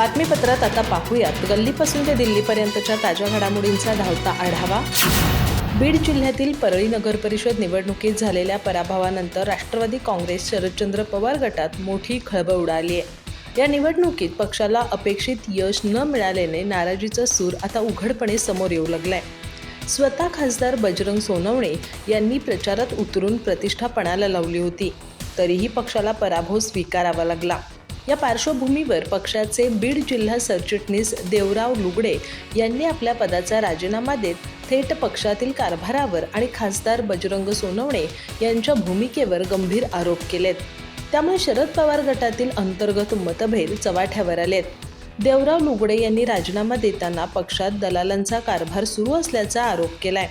बातमीपत्रात आता पाहूयात गल्लीपासून ते दिल्लीपर्यंतच्या ताज्या घडामोडींचा धावता आढावा। बीड जिल्ह्यातील परळी नगर परिषद निवडणुकीत झालेल्या पराभवानंतर राष्ट्रवादी काँग्रेस शरदचंद्र पवार गटात मोठी खळबळ उडाली आहे। या निवडणुकीत पक्षाला अपेक्षित यश न मिळाल्याने नाराजीचा सूर आता उघडपणे समोर येऊ लागलाय। स्वतः खासदार बजरंग सोनवणे यांनी प्रचारात उतरून प्रतिष्ठा पणाला लावली होती, तरीही पक्षाला पराभव स्वीकारावा लागला। या पार्श्वभूमीवर पक्षाचे बीड जिल्हा सरचिटणीस देवराव लुगडे यांनी आपल्या पदाचा राजीनामा देत थेट पक्षातील कारभारावर आणि खासदार बजरंग सोनवणे यांच्या भूमिकेवर गंभीर आरोप केलेत। त्यामुळे शरद पवार गटातील अंतर्गत मतभेद चव्हाट्यावर आलेत। देवराव लुगडे यांनी राजीनामा देताना पक्षात दलालांचा कारभार सुरू असल्याचा आरोप केलाय।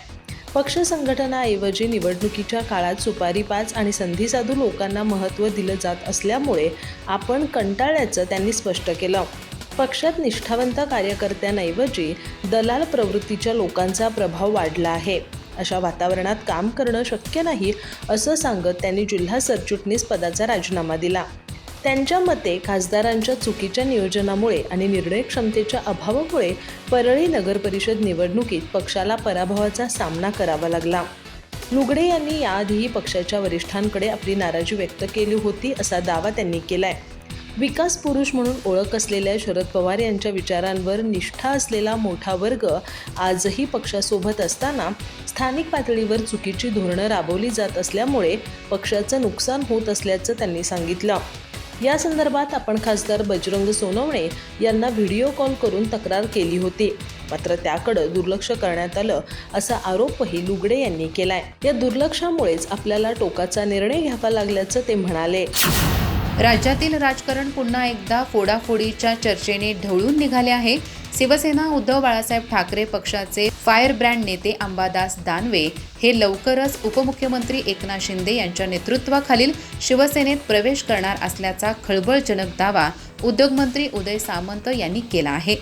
पक्ष संघटनाऐवजी निवडणुकीच्या काळात सुपारी पाच आणि संधी साधू लोकांना महत्त्व दिलं जात असल्यामुळे आपण कंटाळल्याचं त्यांनी स्पष्ट केलं। पक्षात निष्ठावंत कार्यकर्त्यांऐवजी दलाल प्रवृत्तीच्या लोकांचा प्रभाव वाढला आहे। अशा वातावरणात काम करणं शक्य नाही असं सांगत त्यांनी जिल्हा सरचिटणीस पदाचा राजीनामा दिला। त्यांच्या मते खासदारांच्या चुकीच्या नियोजनामुळे आणि निर्णय क्षमतेच्या अभावामुळे परळी नगर परिषद निवडणुकीत पक्षाला पराभवाचा सामना करावा लागला। लुगडे यांनी याआधीही पक्षाच्या वरिष्ठांकडे आपली नाराजी व्यक्त केली होती असा दावा त्यांनी केलाय। विकास पुरुष म्हणून ओळख असलेल्या शरद पवार यांच्या विचारांवर निष्ठा असलेला मोठा वर्ग आजही पक्षासोबत असताना स्थानिक पातळीवर चुकीची धोरणं राबवली जात असल्यामुळे पक्षाचं नुकसान होत असल्याचं त्यांनी सांगितलं। या संदर्भात आपण खासदार बजरंग सोनवणे यांना व्हिडिओ कॉल करून तक्रार केली होती, मात्र त्याकडे दुर्लक्ष करण्यात आलं असा आरोपही लुगडे यांनी केलाय। या दुर्लक्षामुळेच आपल्याला टोकाचा निर्णय घ्यावा लागल्याचं ते म्हणाले। राज्यातील राजकारण पुन्हा एकदा फोडाफोडीच्या चर्चेने ढवळून निघाले आहे। शिवसेना उद्धव बाळासाहेब ठाकरे पक्षाचे फायर ब्रँड नेते अंबादास दानवे हे लवकरच उपमुख्यमंत्री एकनाथ शिंदे यांच्या नेतृत्वाखालील शिवसेनेत प्रवेश करणार असल्याचा खळबळजनक दावा उद्योगमंत्री उदय सामंत यांनी केला आहे।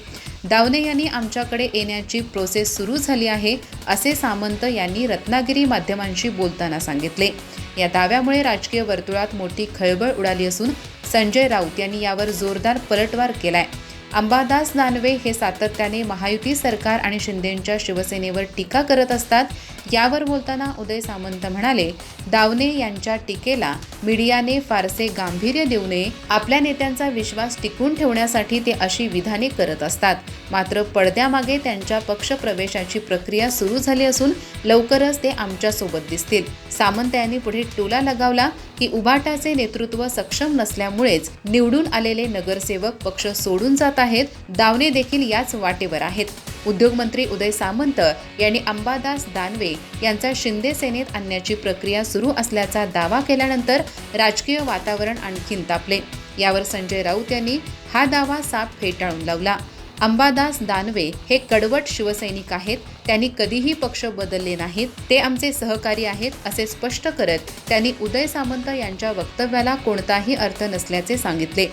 दानवे यांनी आमच्याकडे येण्याची प्रोसेस सुरू झाली आहे असे सामंत यांनी रत्नागिरी माध्यमांशी बोलताना सांगितले। या दाव्यामुळे राजकीय वर्तुळात मोठी खळबळ उडाली असून संजय राऊत यांनी यावर जोरदार पलटवार केलाय। अंबादास दानवे हे सातत्याने महायुती सरकार आणि शिंदेंच्या शिवसेनेवर टीका करत असतात। यावर बोलताना उदय सामंत म्हणाले, दानवे यांच्या टीकेला मीडियाने फारसे गांभीर्य देऊ नये। आपल्या नेत्यांचा विश्वास टिकवून ठेवण्यासाठी ते अशी विधाने करत असतात, मात्र पडद्यामागे त्यांच्या पक्ष प्रवेशाची प्रक्रिया सुरू झाली असून लवकरच ते आमच्यासोबत दिसतील। सामंत यांनी पुढे टोला लगावला की उभाटाचे नेतृत्व सक्षम नसल्यामुळेच निवडून आलेले नगरसेवक पक्ष सोडून जात आहेत। दानवे देखील याच वाटेवर आहेत। उद्योगमंत्री उदय सामंत यांनी अंबादास दानवे यांचा शिंदे सेनेत आणण्याची प्रक्रिया सुरू असल्याचा दावा केल्यानंतर राजकीय वातावरण आणखीन तापले। यावर संजय राऊत यांनी हा दावा साफ फेटाळून लावला। अंबादास दानवे हे कडवट शिवसैनिक आहेत, त्यांनी कधीही पक्ष बदलले नाहीत, ते आमचे सहकारी आहेत असे स्पष्ट करत त्यांनी उदय सामंत यांच्या वक्तव्याला कोणताही अर्थ नसल्याचे सांगितले।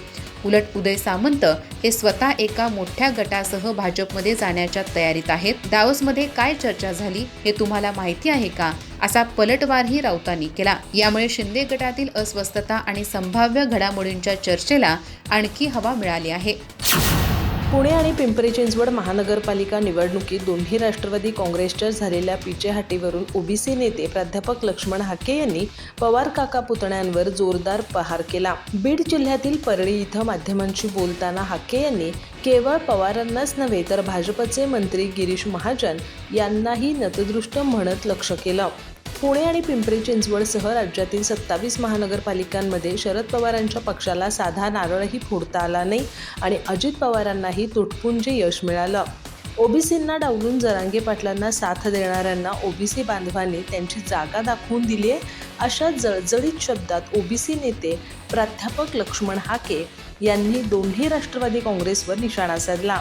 उलट उदय सामंत हे स्वतः एका मोठ्या गटासह भाजपमध्ये जाण्याच्या तयारीत आहेत। दावोसमध्ये काय चर्चा झाली हे तुम्हाला माहिती आहे का, असा पलटवारही राऊतांनी केला। यामुळे शिंदे गटातील अस्वस्थता आणि संभाव्य घडामोडींच्या चर्चेला आणखी हवा मिळाली आहे। पुणे आणि पिंपरी चिंचवड महानगरपालिका निवडणुकीत दोन्ही राष्ट्रवादी काँग्रेसच्या झालेल्या पिछेहाटीवरून ओबीसी नेते प्राध्यापक लक्ष्मण हाके यांनी पवार काका पुतण्यांवर जोरदार प्रहार केला। बीड जिल्ह्यातील परळी इथं माध्यमांशी बोलताना हाके यांनी केवळ पवारांनाच नव्हे तर भाजपचे मंत्री गिरीश महाजन यांनाही नतदृष्ट म्हणत लक्ष केलं। पुणे आणि पिंपरी चिंचवडसह राज्यातील 27 महानगरपालिकांमध्ये शरद पवारांच्या पक्षाला साधा नारळही फोडता आला नाही आणि अजित पवारांनाही तुटपुंजे यश मिळालं। ओबीसींना डावलून जरांगे पाटलांना साथ देणाऱ्यांना ओबीसी बांधवांनी त्यांची जागा दाखवून दिली आहे, अशा जळजळीत शब्दात ओबीसी नेते प्राध्यापक लक्ष्मण हाके यांनी दोन्ही राष्ट्रवादी काँग्रेसवर निशाणा साधला।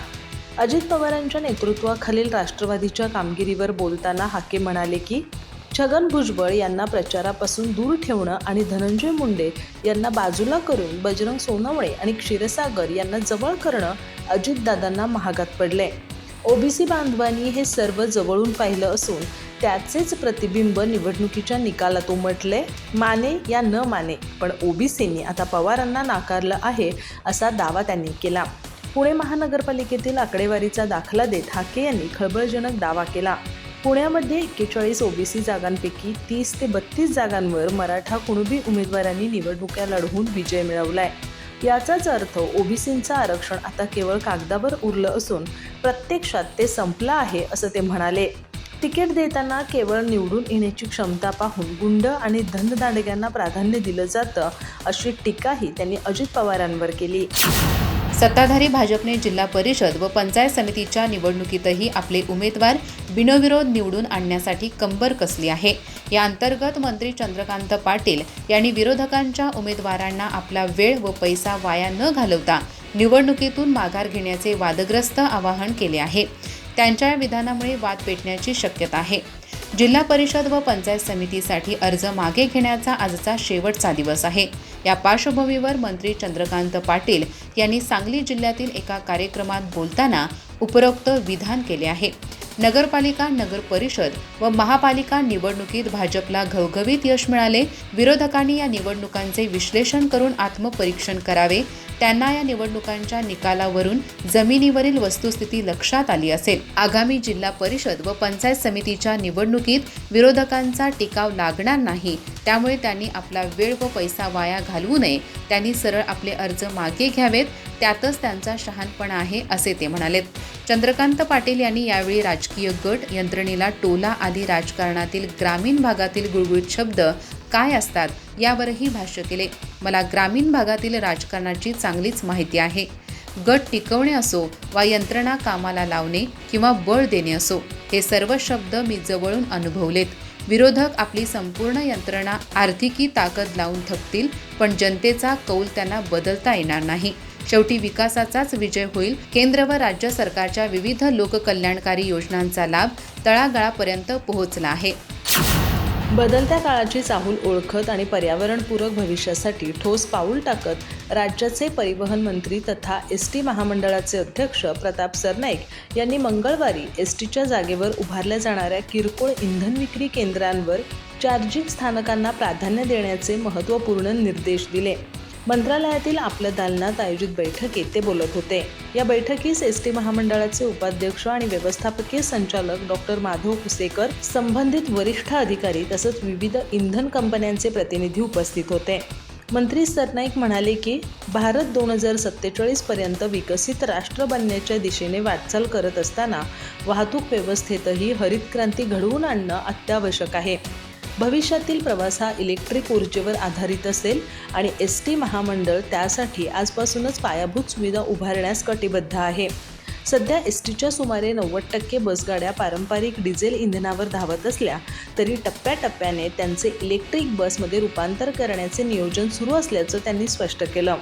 अजित पवारांच्या नेतृत्वाखालील राष्ट्रवादीच्या कामगिरीवर बोलताना हाके म्हणाले की छगन भुजबळ यांना प्रचारापासून दूर ठेवणं आणि धनंजय मुंडे यांना बाजूला करून बजरंग सोनवणे आणि क्षीरसागर यांना जवळ करणं अजितदादांना महागात पडले। ओबीसी बांधवांनी हे सर्व जवळून पाहिलं असून त्याचेच प्रतिबिंब निवडणुकीच्या निकालात उमटले। माने या न माने, पण ओबीसींनी आता पवारांना नाकारलं आहे असा दावा त्यांनी केला। पुणे महानगरपालिकेतील आकडेवारीचा दाखला देत हाके यांनी खळबळजनक दावा केला. पुण्यामध्ये 41 ओबीसी जागांपैकी 30 ते 32 जागांवर मराठा कुणबी उमेदवारांनी निवडणुका लढवून विजय मिळवलाय. याचाच अर्थ ओबीसींचं आरक्षण आता केवळ कागदावर उरलं असून प्रत्यक्षात ते संपलं आहे असं ते म्हणाले. तिकीट देताना केवळ निवडून येण्याची क्षमता पाहून गुंड आणि धनदांडग्यांना प्राधान्य दिलं जातं अशी टीकाही त्यांनी अजित पवारांवर केली. सत्ताधारी भाजपने जिल्हा परिषद व पंचायत समितीच्या निवडणुकीतही आपले उमेदवार बिनविरोध निवडून आणण्यासाठी कंबर कसली आहे. या अंतर्गत मंत्री चंद्रकांत पाटील यांनी विरोधकांच्या उमेदवारांना आपला वेळ व पैसा वाया न घालवता निवडणुकीतून माघार घेण्याचे वादग्रस्त आवाहन केले आहे. त्यांच्या या विधानामुळे वाद पेटण्याची शक्यता आहे. जिल्हा परिषद व पंचायत समितीसाठी अर्ज मागे घेण्याचा आजचा शेवटचा दिवस आहे. या पार्श्वभूमीवर मंत्री चंद्रकांत पाटील यांनी सांगली जिल्ह्यातील एका कार्यक्रमात बोलताना उपरोक्त विधान केले आहे. नगरपालिका, नगर परिषद व महापालिका निवडणुकीत भाजपला घवघवीत यश मिळाले. विरोधकांनी या निवडणुकांचे विश्लेषण करून आत्मपरीक्षण करावे. त्यांना या निवडणुकांच्या निकालावरून जमिनीवरील वस्तुस्थिती लक्षात आली असेल. आगामी जिल्हा परिषद व पंचायत समितीच्या निवडणुकीत विरोधकांचा टिकाव लागणार नाही. त्यामुळे त्यांनी आपला वेळ व पैसा वाया घालवू नये. त्यांनी सरळ आपले अर्ज मागे घ्यावेत. त्यातच त्यांचा शहाणपणा आहे असे ते म्हणालेत. चंद्रकांत पाटील यांनी यावेळी राजकीय गट, यंत्रणेला टोला आदी राजकारणातील ग्रामीण भागातील गुळगुळीत शब्द काय असतात यावरही भाष्य केले. मला ग्रामीण भागातील राजकारणाची चांगलीच माहिती आहे. गट टिकवणे असो वा यंत्रणा कामाला लावणे किंवा बळ देणे असो, हे सर्व शब्द मी जवळून अनुभवलेत. विरोधक आपली संपूर्ण यंत्रणा आर्थिकी ताकद लावून थकतील, पण जनतेचा कौल त्यांना बदलता येणार नाही. शेवटी विकासाचाच विजय होईल. केंद्र व राज्य सरकारच्या विविध लोककल्याणकारी योजनांचा लाभ तळागाळापर्यंत पोहोचला आहे. बदलत्या काळाची चाहूल ओळखत आणि पर्यावरणपूरक भविष्यासाठी ठोस पाऊल टाकत राज्याचे परिवहन मंत्री तथा एसटी महामंडळाचे अध्यक्ष प्रताप सरनाईक यांनी मंगळवारी एसटीच्या जागेवर उभारल्या जाणाऱ्या किरकोळ इंधन विक्री केंद्रांवर चार्जिंग स्थानकांना प्राधान्य देण्याचे महत्त्वपूर्ण निर्देश दिले. मंत्रालयातील आपल्या दालनात आयोजित बैठकीत ते बोलत होते. या बैठकीस एसटी महामंडळाचे उपाध्यक्ष आणि व्यवस्थापकीय संचालक डॉक्टर माधव कुसेकर, संबंधित वरिष्ठ अधिकारी तसंच विविध इंधन कंपन्यांचे प्रतिनिधी उपस्थित होते. मंत्री सरनाईक म्हणाले की भारत 2047 पर्यंत विकसित राष्ट्र बनण्याच्या दिशेने वाटचाल करत असताना वाहतूक व्यवस्थेतही हरित क्रांती घडवून आणणं अत्यावश्यक आहे. भविष्यातील प्रवास हा इलेक्ट्रिक ऊर्जेवर आधारित असेल आणि एसटी महामंडळ त्यासाठी आजपासूनच पायाभूत सुविधा उभारण्यास कटिबद्ध आहे. सध्या एसटीच्या सुमारे 90% बसगाड्या पारंपरिक डिझेल इंधनावर धावत असल्या तरी टप्प्याटप्प्याने त्यांचे इलेक्ट्रिक बसमध्ये रूपांतर करण्याचे नियोजन सुरू असल्याचं त्यांनी स्पष्ट केलं.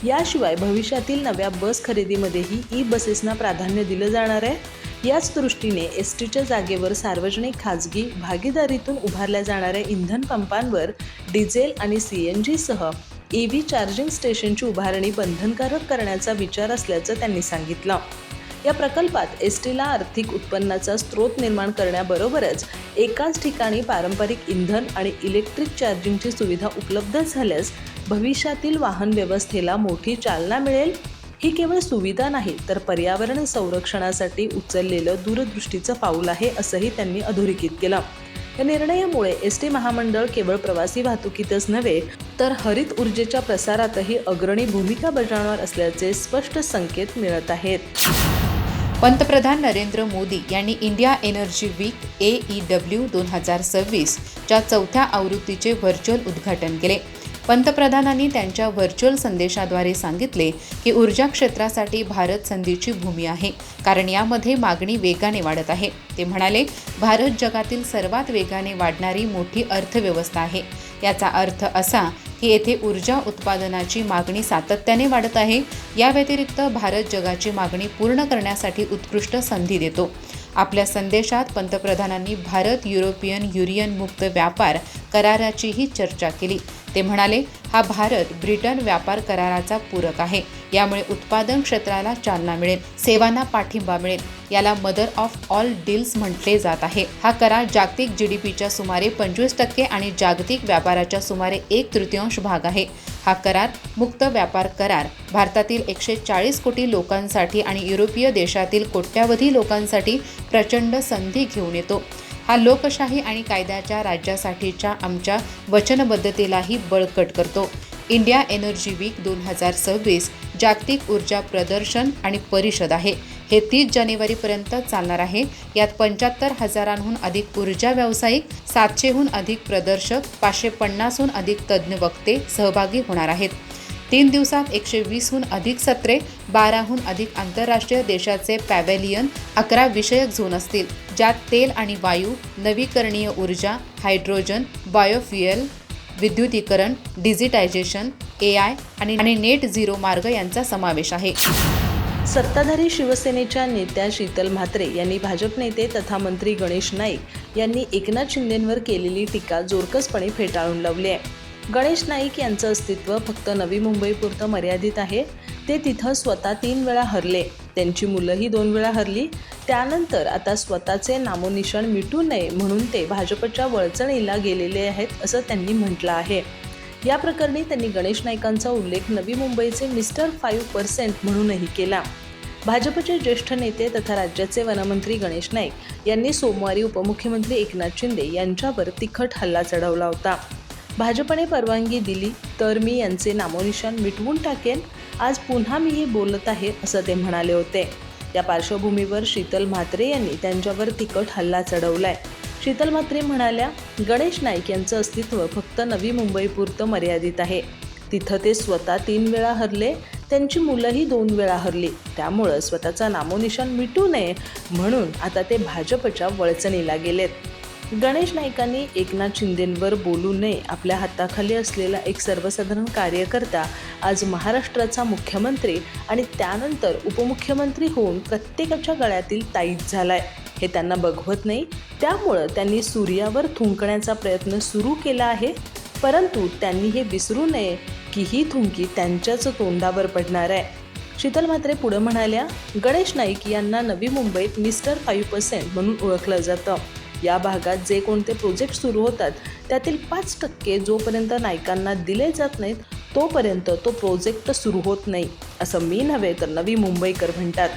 याशिवाय भविष्यातील नव्या बस खरेदीमध्येही ई बसेसना प्राधान्य दिलं जाणार आहे. याच दृष्टीने एसटीच्या जागेवर सार्वजनिक खाजगी भागीदारीतून उभारल्या जाणाऱ्या इंधन पंपांवर डिझेल आणि CNG सह EV चार्जिंग स्टेशनची उभारणी बंधनकारक करण्याचा विचार असल्याचं त्यांनी सांगितलं. या प्रकल्पात एसटीला आर्थिक उत्पन्नाचा स्रोत निर्माण करण्याबरोबरच एकाच ठिकाणी पारंपरिक इंधन आणि इलेक्ट्रिक चार्जिंगची सुविधा उपलब्ध झाल्यास भविष्यातील वाहन व्यवस्थेला मोठी चालना मिळेल. ही केवळ सुविधा नाही तर पर्यावरण संरक्षणासाठी उचललेलं दूरदृष्टीचं पाऊल आहे असंही त्यांनी अधोरेखित केलं. या निर्णयामुळे एसटी महामंडळ केवळ प्रवासी वाहतुकीतच नव्हे तर हरित ऊर्जेच्या प्रसारातही अग्रणी भूमिका बजावणार असल्याचे स्पष्ट संकेत मिळत आहेत. पंतप्रधान नरेंद्र मोदी यांनी इंडिया एनर्जी वीक AEW 2026 च्या 4थ्या आवृत्तीचे व्हर्च्युअल उद्घाटन केले. पंतप्रधानांनी त्यांच्या व्हर्च्युअल संदेशाद्वारे सांगितले की ऊर्जा क्षेत्रासाठी भारत संधीची भूमी आहे, कारण यामध्ये मागणी वेगाने वाढत आहे. ते म्हणाले, भारत जगातील सर्वात वेगाने वाढणारी मोठी अर्थव्यवस्था आहे. याचा अर्थ असा की येथे ऊर्जा उत्पादनाची मागणी सातत्याने वाढत आहे. या व्यतिरिक्त भारत जगाची मागणी पूर्ण करण्यासाठी उत्कृष्ट संधी देतो. आपल्या संदेशात पंतप्रधानांनी भारत युरोपियन युनियन मुक्त व्यापार कराराचीही चर्चा केली. ते म्हणाले, हा भारत ब्रिटन व्यापार कराराचा पूरक आहे. यामुळे उत्पादन क्षेत्राला चालना मिळेल, सेवांना पाठिंबा मिळेल. याला मदर ऑफ ऑल डील्स म्हटले जात आहे. हा करार जागतिक GDPच्या सुमारे 25% आणि जागतिक व्यापाराच्या सुमारे 1/3 भाग आहे. हा करार मुक्त व्यापार करार भारतातील 140 कोटी लोकांसाठी आणि युरोपीय देशातील कोट्यावधी लोकांसाठी प्रचंड संधी घेऊन येतो. हा लोकशाही आणि कायद्याच्या राज्यासाठीच्या आमच्या वचनबद्धतेलाही बळकट करतो. इंडिया एनर्जी वीक 2026 जागतिक ऊर्जा प्रदर्शन आणि परिषद आहे. हे 30 जानेवारीपर्यंत चालणार आहे. यात 75,000हून अधिक ऊर्जा व्यावसायिक, 700हून अधिक प्रदर्शक, 550हून अधिक तज्ज्ञ वक्ते सहभागी होणार आहेत. 3 दिवसात 120हून अधिक सत्रे, 12हून अधिक आंतरराष्ट्रीय देशाचे पॅव्हेलियन, 11 विषयक झोन असतील, ज्यात तेल आणि वायू, नवीकरणीय ऊर्जा, हायड्रोजन, बायोफ्युएल, विद्युतीकरण, डिजिटायझेशन, AI आणि नेट झिरो मार्ग यांचा समावेश आहे. सत्ताधारी शिवसेनेच्या नेत्या शीतल म्हात्रे यांनी भाजप नेते तथा मंत्री गणेश नाईक यांनी एकनाथ शिंदेंवर केलेली टीका जोरकसपणे फेटाळून लावली आहे. गणेश नाईक यांचं अस्तित्व फक्त नवी मुंबईपुरतं मर्यादित आहे. ते तिथं स्वतः 3 वेळा हरले, त्यांची मुलंही 2 वेळा हरली. त्यानंतर आता स्वतःचे नामोनिशाण मिटू नये म्हणून ते भाजपच्या वळचणीला गेलेले आहेत असं त्यांनी म्हटलं आहे. या प्रकरणी त्यांनी गणेश नाईकांचा उल्लेख नवी मुंबईचे मिस्टर 5% म्हणूनही केला. भाजपचे ज्येष्ठ नेते तथा राज्याचे वनमंत्री गणेश नाईक यांनी सोमवारी उपमुख्यमंत्री एकनाथ शिंदे यांच्यावर तिखट हल्ला चढवला होता. भाजपने परवानगी दिली तर मी यांचे नामोनिशाण मिटवून टाकेन. आज पुन्हा मीही बोलत आहे असं ते म्हणाले होते. या पार्श्वभूमीवर शीतल म्हात्रे यांनी त्यांच्यावर तिखट हल्ला चढवलाय. शीतल म्हात्रे म्हणाल्या, गणेश नाईक यांचं अस्तित्व फक्त नवी मुंबईपुरतं मर्यादित आहे. तिथं ते स्वतः 3 वेळा हरले, त्यांची मुलंही 2 वेळा हरली. त्यामुळं स्वतःचा नामोनिशाण मिटू नये म्हणून आता ते भाजपच्या वळचणीला गेलेत. गणेश नाईकांनी एकनाथ शिंदेंवर बोलू नये. आपल्या हाताखाली असलेला एक सर्वसाधारण कार्यकर्ता आज महाराष्ट्राचा मुख्यमंत्री आणि त्यानंतर उपमुख्यमंत्री होऊन प्रत्येकाच्या गळ्यातील ताईत झालाय. हे त्यांना बघवत नाही. त्यामुळं त्यांनी सूर्यावर थुंकण्याचा प्रयत्न सुरू केला आहे. परंतु त्यांनी हे विसरू नये की ही थुंकी त्यांच्याच तोंडावर पडणार आहे. शीतल म्हात्रे पुढे म्हणाल्या, गणेश नाईक यांना नवी मुंबईत मिस्टर 5% म्हणून ओळखलं जातं. या भागात जे कोणते प्रोजेक्ट सुरू होतात त्यातील 5% जोपर्यंत नाईकांना दिले जात नाहीत तोपर्यंत तो प्रोजेक्ट सुरू होत नाही असं मी नव्हे तर नवी मुंबईकर म्हणतात.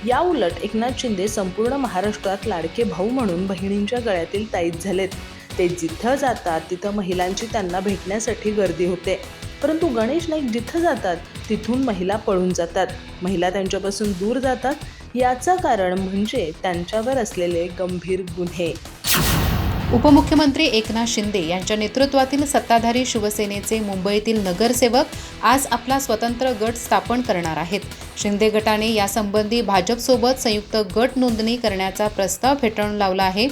या उलट एकनाथ शिंदे संपूर्ण महाराष्ट्रात लाडके भाऊ म्हणून बहिणींच्या गळ्यातील ताईत झालेत. ते जिथं जातात तिथं महिलांची त्यांना भेटण्यासाठी गर्दी होते. परंतु गणेश नाईक जिथं जातात तिथून महिला पळून जातात, महिला त्यांच्यापासून दूर जातात. याचं कारण म्हणजे त्यांच्यावर असलेले गंभीर गुन्हे. उपमुख्यमंत्री एकनाथ शिंदे यांच्या नेतृत्वातील सत्ताधारी शिवसेनेचे मुंबईतील नगरसेवक आज आपला स्वतंत्र गट स्थापन करणार आहेत. शिंदे गटाने यासंबंधी भाजपसोबत संयुक्त गट नोंदणी करण्याचा प्रस्ताव फेटाळून लावला आहे.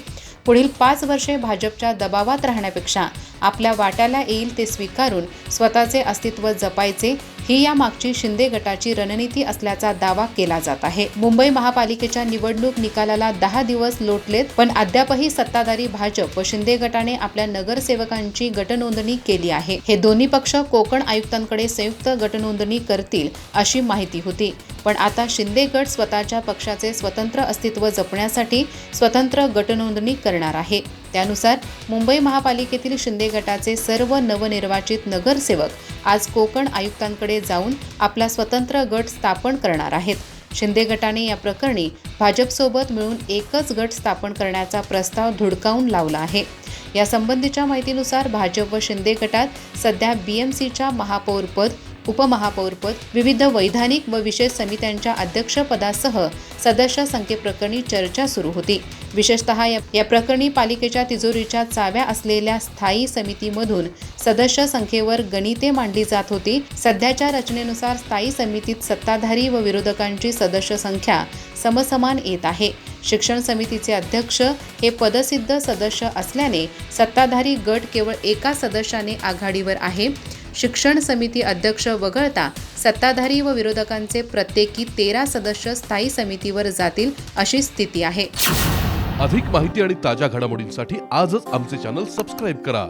पुढील 5 वर्षे भाजपच्या दबावात राहण्यापेक्षा आपल्या वाट्याला येईल ते स्वीकारून स्वतःचे अस्तित्व जपायचे ही या मागची शिंदे गटाची रणनीती असल्याचा दावा केला जात आहे. मुंबई महापालिकेच्या निवडणूक निकालाला 10 दिवस लोटलेत, पण अद्यापही सत्ताधारी भाजप व शिंदे गटाने आपल्या नगरसेवकांची गटनोंदणी केली आहे. हे दोन्ही पक्ष कोकण आयुक्तांकडे संयुक्त गटनोंदणी करतील अशी माहिती होती. पण आता शिंदे गट स्वतःच्या पक्षाचे स्वतंत्र अस्तित्व जपण्यासाठी स्वतंत्र गटनोंदणी करणार आहे. त्यानुसार मुंबई महापालिकेतील शिंदे गटाचे सर्व नवनिर्वाचित नगरसेवक आज कोकण आयुक्तांकडे जाऊन आपला स्वतंत्र गट स्थापन करणार आहेत. शिंदे गटाने या प्रकरणी भाजपसोबत मिळून एकच गट स्थापन करण्याचा प्रस्ताव धुडकावून लावला आहे. यासंबंधीच्या माहितीनुसार भाजप व शिंदे गटात सध्या BMCच्या महापौरपद, उपमहापौरपद, विविध वैधानिक व विशेष समित्यांच्या अध्यक्षपदासह सदस्य संख्येप्रकरणी चर्चा सुरू होती. विशेषतः या प्रकरणी पालिकेच्या तिजोरीच्या चाव्या असलेल्या स्थायी समितीमधून सदस्य संख्येवर गणिते मांडली जात होती. सध्याच्या रचनेनुसार स्थायी समितीत सत्ताधारी व विरोधकांची सदस्य संख्या समसमान येत आहे. शिक्षण समितीचे अध्यक्ष हे पदसिद्ध सदस्य असल्याने सत्ताधारी गट केवळ एका सदस्याने आघाडीवर आहे. शिक्षण समिती अध्यक्ष वगळता सत्ताधारी व विरोधकांचे प्रत्येकी 13 सदस्य स्थायी समितीवर जातील अशी स्थिती आहे. अधिक माहिती आणि ताज्या घडामोडींसाठी आजच आमचे चॅनल सबस्क्राईब करा.